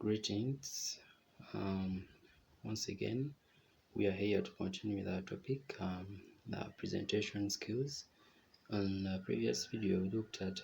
Greetings. Once again, we are here to continue with our topic, the presentation skills. On the previous video, we looked at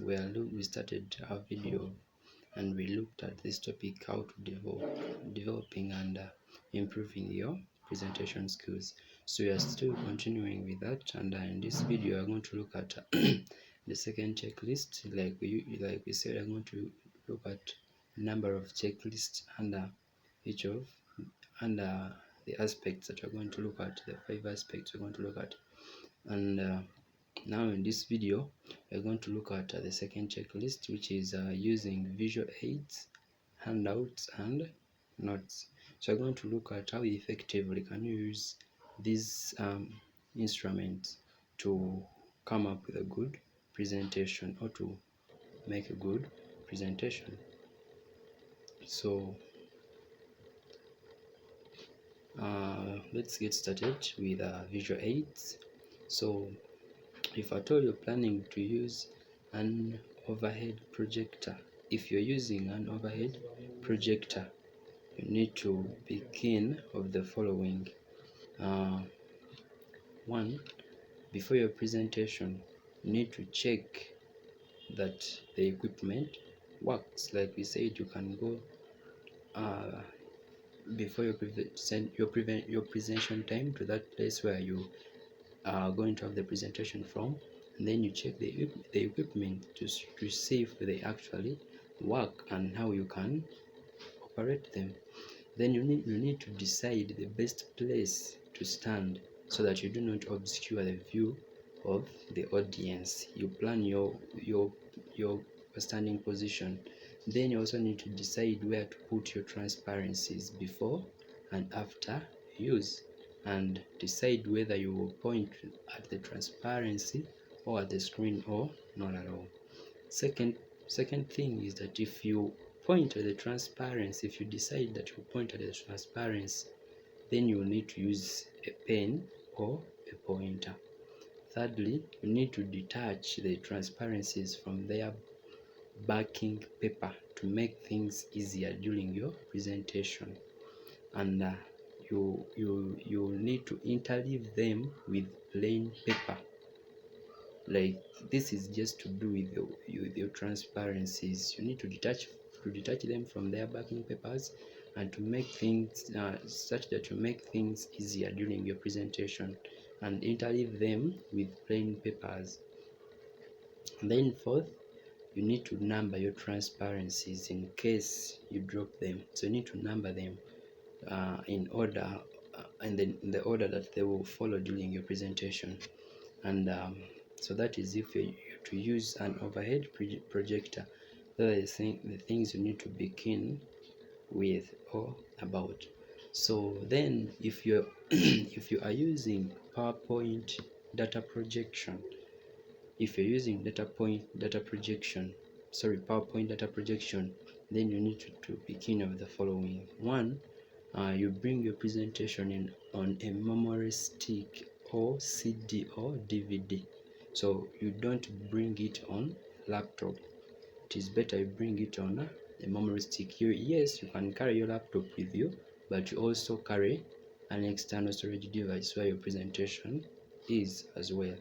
we started our video and we looked at this topic, how to developing and improving your presentation skills. So we are still continuing with that, and in this video, we are going to look at the second checklist. Like we said, I'm going to look at number of checklists under each of under the aspects that we're going to look at, the 5 aspects we're going to look at. And now in this video we're going to look at the second checklist, which is using visual aids, handouts and notes. So we're going to look at how effectively can you use these instruments to come up with a good presentation or to make a good presentation. So let's get started with visual aids. So if at all you're planning to use an overhead projector, if you're using an overhead projector, you need to be keen of the following. One, before your presentation, you need to check that the equipment works. Like we said, you can go before your presentation time to that place where you are going to have the presentation from, and then you check the equipment to see if they actually work and how you can operate them. Then you need to decide the best place to stand so that you do not obscure the view of the audience. You plan your standing position. Then you also need to decide where to put your transparencies before and after use, and decide whether you will point at the transparency or at the screen or not at all. Second thing is that if you point at the transparency, if you decide that you point at the transparency, then you will need to use a pen or a pointer. Thirdly, you need to detach the transparencies from their backing paper to make things easier during your presentation. And you need to interleave them with plain paper. Like this is just to do with your transparencies. You need to detach them from their backing papers and to make things such that you make things easier during your presentation, and interleave them with plain papers. And then fourth, you need to number your transparencies in case you drop them. So you need to number them in order and then in the order that they will follow during your presentation. And so that is if you to use an overhead projector. Those are the things you need to be keen with or about. So then if you if you are using PowerPoint data projection, PowerPoint data projection, then you need to be keen of the following. One, you bring your presentation in on a memory stick or CD or DVD. So you don't bring it on laptop. It is better you bring it on a memory stick. Yes, you can carry your laptop with you, but you also carry an external storage device where your presentation is as well.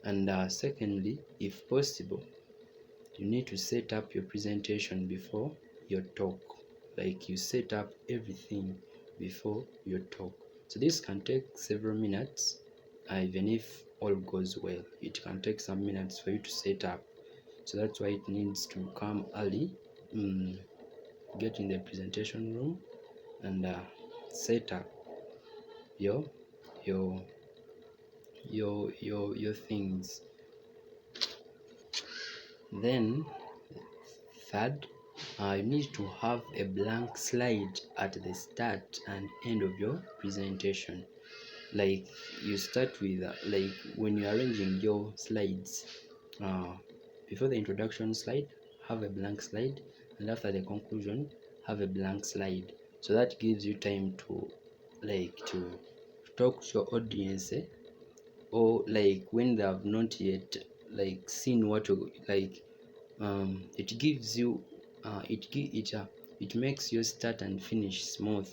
And secondly, if possible, you need to set up your presentation before your talk. Like you set up everything before your talk. So this can take several minutes, even if all goes well. It can take some minutes for you to set up. So that's why it needs to come early, get in the presentation room and set up your things. Then third, you need to have a blank slide at the start and end of your presentation. Like you start with like when you're arranging your slides, before the introduction slide, have a blank slide, and after the conclusion, have a blank slide. So that gives you time to talk to your audience, or like when they have not yet seen what you it gives you it it makes your start and finish smooth.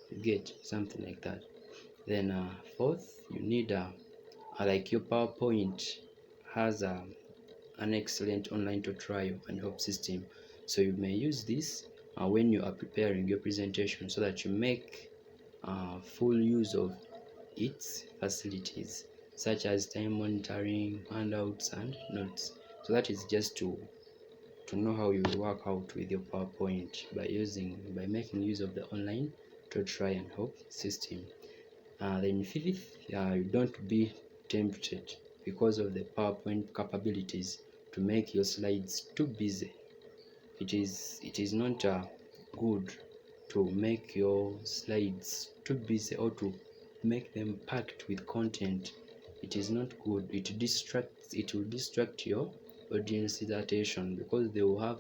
You get something like that. Then fourth, you need like your PowerPoint has an excellent online tutorial and help system, so you may use this when you are preparing your presentation, so that you make full use of its facilities, such as time monitoring, handouts, and notes. So that is just to know how you work out with your PowerPoint by making use of the online tutorial and help system. Then fifth, you don't be tempted because of the PowerPoint capabilities to make your slides too busy. It is not good to make your slides too busy or to make them packed with content. It is not good. It will distract your audience's attention, because they will have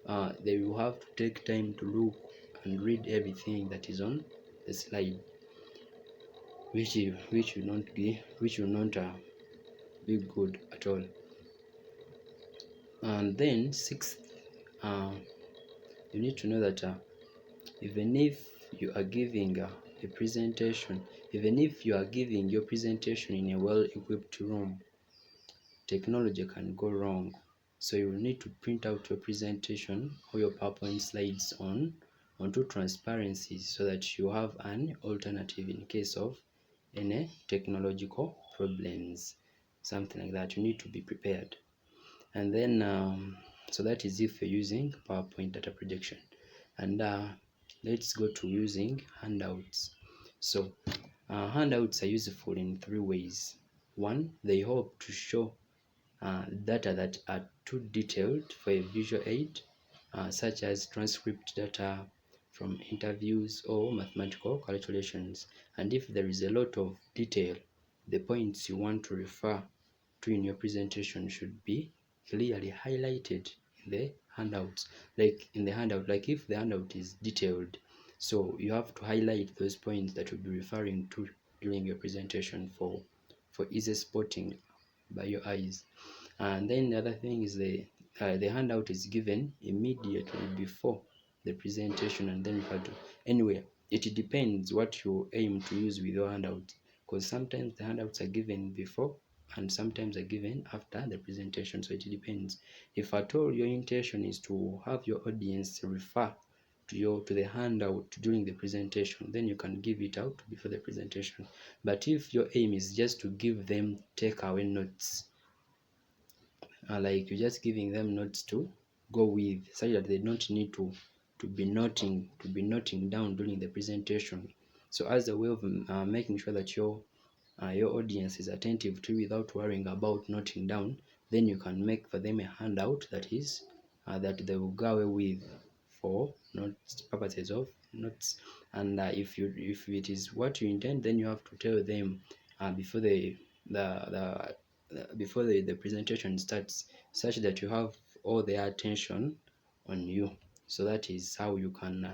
to take time to look and read everything that is on the slide, which will not be good at all. And then sixth, you need to know that even if you are giving a presentation, even if you are giving your presentation in a well-equipped room, technology can go wrong. So you will need to print out your presentation or your PowerPoint slides onto transparencies, so that you have an alternative in case of any technological problems, something like that. You need to be prepared. And then so that is if you're using PowerPoint data projection. And let's go to using handouts. So handouts are useful in three ways. One, they help to show data that are too detailed for a visual aid, such as transcript data from interviews or mathematical calculations. And if there is a lot of detail, the points you want to refer to in your presentation should be clearly highlighted in the handouts. Like in the handout, like if the handout is detailed, so you have to highlight those points that you'll be referring to during your presentation for easy spotting by your eyes. And then the other thing is the handout is given immediately before the presentation, and then referred to. Anyway, it depends what you aim to use with your handout, because sometimes the handouts are given before and sometimes are given after the presentation. So it depends. If at all your intention is to have your audience refer to the handout during the presentation, then you can give it out before the presentation. But if your aim is just to give them takeaway notes, like you're just giving them notes to go with, such that they don't need to be noting down during the presentation. So as a way of making sure that your audience is attentive to, without worrying about noting down, then you can make for them a handout that is that they will go away with for notes purposes of notes. And if it is what you intend, then you have to tell them before the presentation starts, such that you have all their attention on you. So that is how you can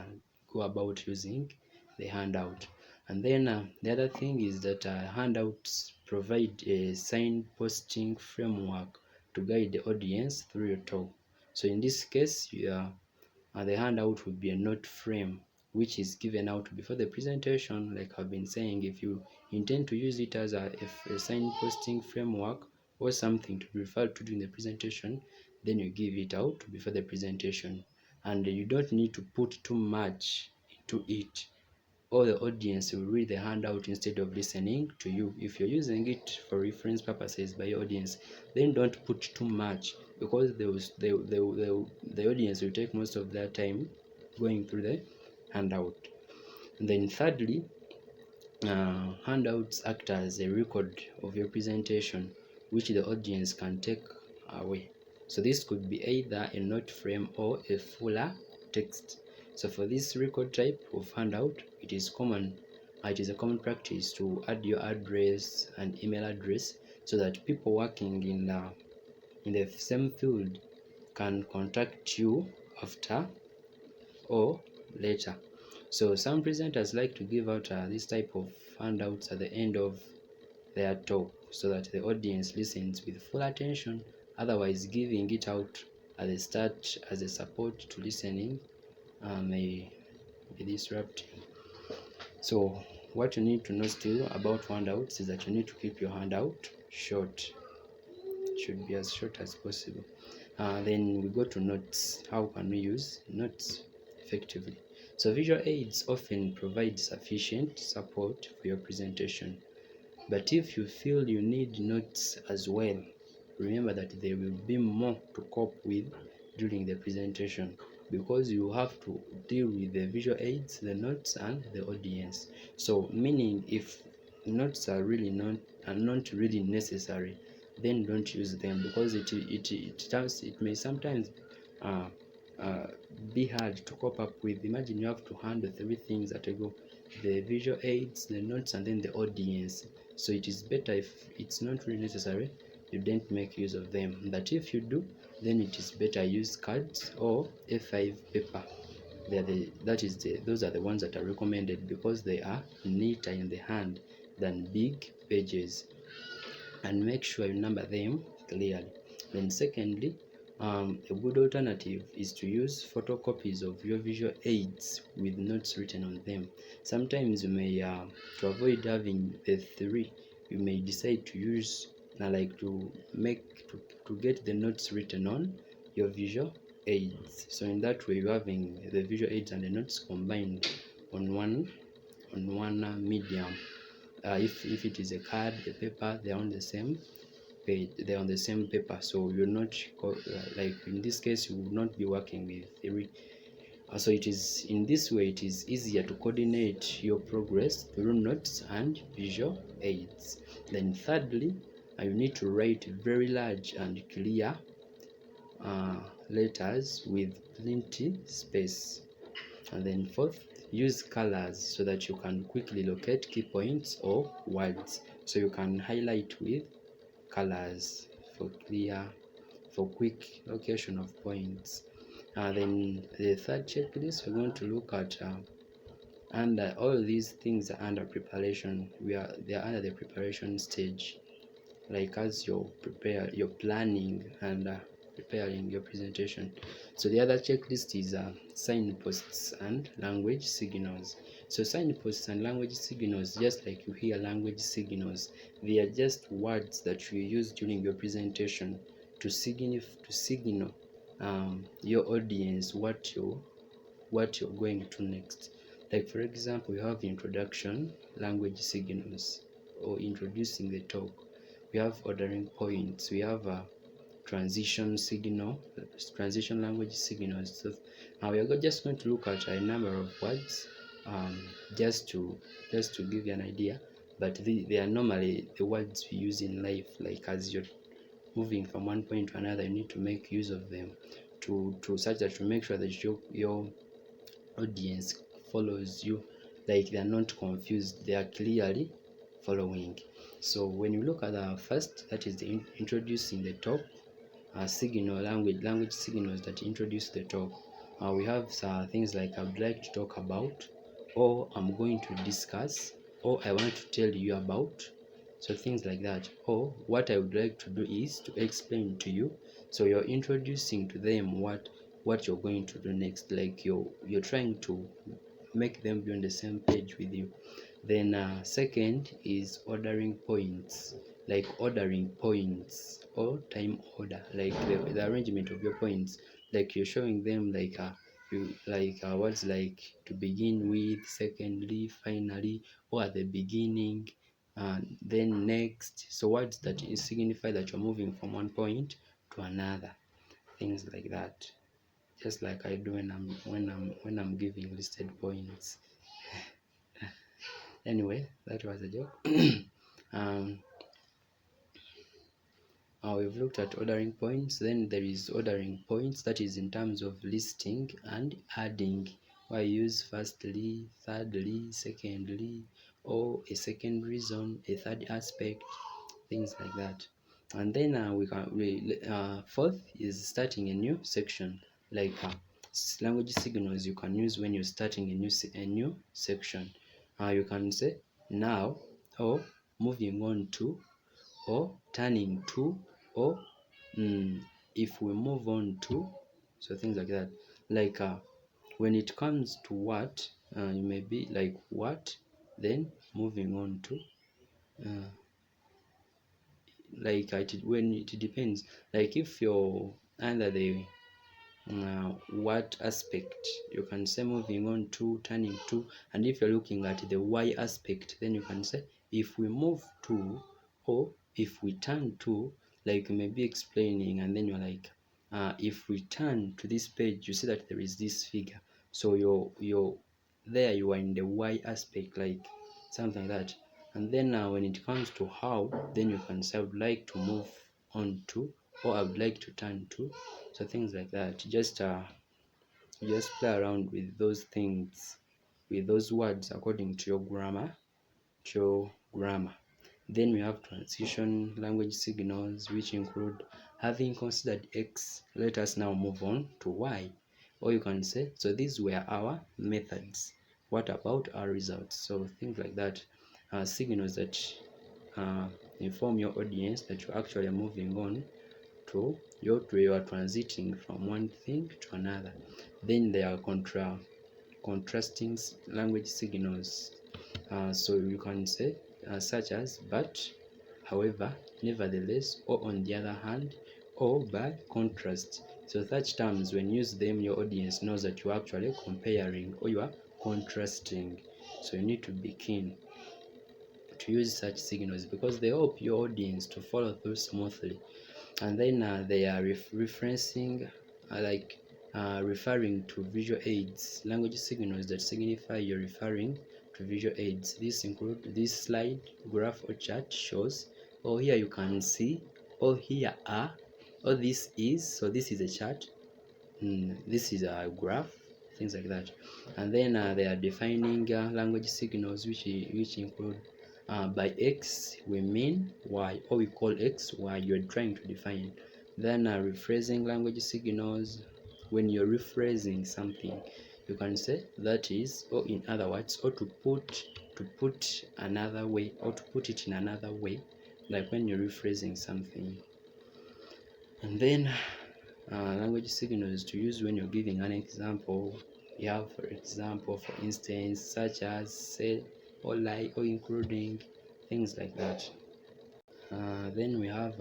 go about using the handout. And then the other thing is that handouts provide a signposting framework to guide the audience through your talk. So in this case, the handout will be a note frame which is given out before the presentation. Like I've been saying, if you intend to use it as a signposting framework or something to be referred to during the presentation, then you give it out before the presentation. And you don't need to put too much into it, or the audience will read the handout instead of listening to you. If you're using it for reference purposes by your audience, then don't put too much, because the audience will take most of their time going through the handout. And then thirdly, handouts act as a record of your presentation, which the audience can take away. So this could be either a note frame or a fuller text. So for this record type of handout, it is a common practice to add your address and email address, so that people working in the same field can contact you after or later. So some presenters like to give out this type of handouts at the end of their talk, so that the audience listens with full attention. Otherwise, giving it out at the start as a support to listening may be disrupting. So what you need to know still about handouts is that you need to keep your handout short. It should be as short as possible. Then we go to notes. How can we use notes effectively? So visual aids often provide sufficient support for your presentation. But if you feel you need notes as well, remember that there will be more to cope with during the presentation, because you have to deal with the visual aids, the notes, and the audience. So meaning, if notes are not really necessary, then don't use them, because it may sometimes uh, uh, be hard to cope up with. Imagine you have to handle three things at a go: the visual aids, the notes, and then the audience. So it is better, if it's not really necessary, you don't make use of them. But if you do, then it is better use cards or A5 paper. Those are the ones that are recommended, because they are neater in the hand than big pages, and make sure you number them clearly. Then secondly, a good alternative is to use photocopies of your visual aids with notes written on them. Sometimes you may, to avoid having the three, you may decide to use, to get the notes written on your visual aids. So in that way, you're having the visual aids and the notes combined on one medium. If it is a card, a paper, they're on the same page, they're on the same paper. So you're not like in this case, you will not be working with three. So it is in this way, it is easier to coordinate your progress through notes and visual aids. Then thirdly, you need to write very large and clear letters with plenty space. And then fourth, use colors so that you can quickly locate key points or words. So you can highlight with colors for quick location of points. Then the third checklist, we're going to look at under all these things are under preparation. They are under the preparation stage, like as you're planning and preparing your presentation. So the other checklist is signposts and language signals. So signposts and language signals, just like you hear language signals, they are just words that you use during your presentation to signal your audience what you're going to next. Like for example, we have introduction language signals, or introducing the talk. We have ordering points. We have a transition language signals. So now we are just going to look at a number of words, just to give you an idea. But they are normally the words we use in life. Like as you're moving from one point to another, you need to make use of them to such that to make sure that your audience follows you, like they are not confused, they are clearly following. So when you look at the first, that is the introducing the talk, language signals that introduce the talk. We have things like I would like to talk about, or I'm going to discuss, or I want to tell you about. So things like that. Or what I would like to do is to explain to you. So you're introducing to them what you're going to do next. Like you're trying to make them be on the same page with you. Then second is ordering points, like ordering points or time order, like the arrangement of your points. Like you're showing them words like to begin with, secondly, finally, or at the beginning, and then next. So words that signify that you're moving from one point to another, things like that. Just like I do when I'm giving listed points. Anyway, that was a joke. um, we've looked at ordering points. Then there is ordering points, that is in terms of listing and adding. Why use firstly, thirdly, secondly, or a second reason, a third aspect, things like that. And then fourth is starting a new section, like language signals you can use when you're starting a new section. You can say now, or moving on to, or turning to, or if we move on to. So things like that, like when it comes to what, you may be like what, then moving on to when it depends, like if you're under the what aspect, you can say moving on to, turning to. And if you're looking at the y aspect, then you can say if we move to, or if we turn to. Like you may be explaining and then you're like, if we turn to this page, you see that there is this figure, so you're there, you are in the y aspect, like something like that. And then when it comes to how, then you can say I would like to move on to, or I would like to turn to. So things like that. Just play around with those things, with those words according to your grammar. Then we have transition language signals, which include having considered X, let us now move on to Y. Or you can say, so these were our methods, what about our results? So things like that, signals that inform your audience that you're actually moving on to, you are transiting from one thing to another. Then there are contrasting language signals. So you can say such as but, however, nevertheless, or on the other hand, or by contrast. So such terms, when used them, your audience knows that you're actually comparing or you are contrasting. So you need to be keen to use such signals because they help your audience to follow through smoothly. And then they are referencing, referring to visual aids, language signals that signify you're referring to visual aids. This include this slide, graph, or chart shows, or here you can see, or here are, or this is. So this is a chart, this is a graph, things like that. And then they are defining language signals, which include by X we mean Y, or we call X Y, you're trying to define. Then rephrasing language signals, when you're rephrasing something, you can say that is, or in other words, or to put another way, or to put it in another way, like when you're rephrasing something. And then language signals to use when you're giving an example. You have, for example, for instance, such as, say, or like, or including, things like that. Then we have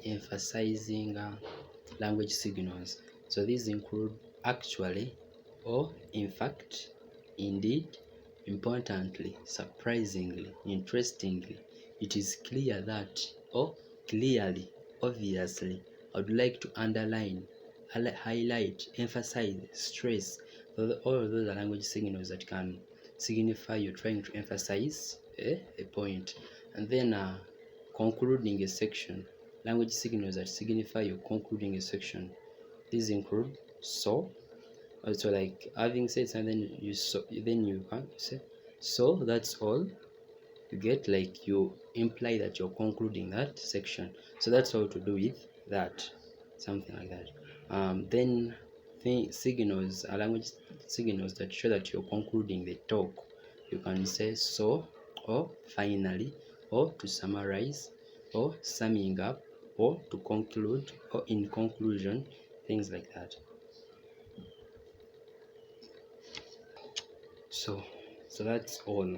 emphasizing language signals. So these include actually, or in fact, indeed, importantly, surprisingly, interestingly, it is clear that, or clearly, obviously, I would like to underline, highlight, emphasize, stress. All of those are language signals that can signify you're trying to emphasize a point. And then concluding a section, language signals that signify you're concluding a section. These include so, also like having said something, then you can say so, that's all. You get, like, you imply that you're concluding that section. So that's all to do with that, something like that. Then signals are language signals that show that you're concluding the talk. You can say so, or finally, or to summarize, or summing up, or to conclude, or in conclusion, things like that. So that's all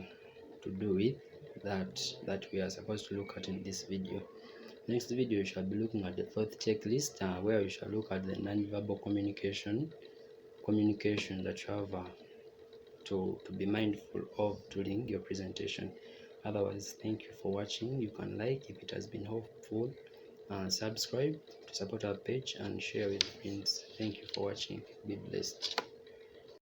to do with that we are supposed to look at in this video. Next video we shall be looking at the fourth checklist, where we shall look at the non-verbal communication that you have to be mindful of during your presentation. Otherwise, thank you for watching. You can like if it has been helpful, subscribe to support our page, and share with friends. Thank you for watching. Be blessed.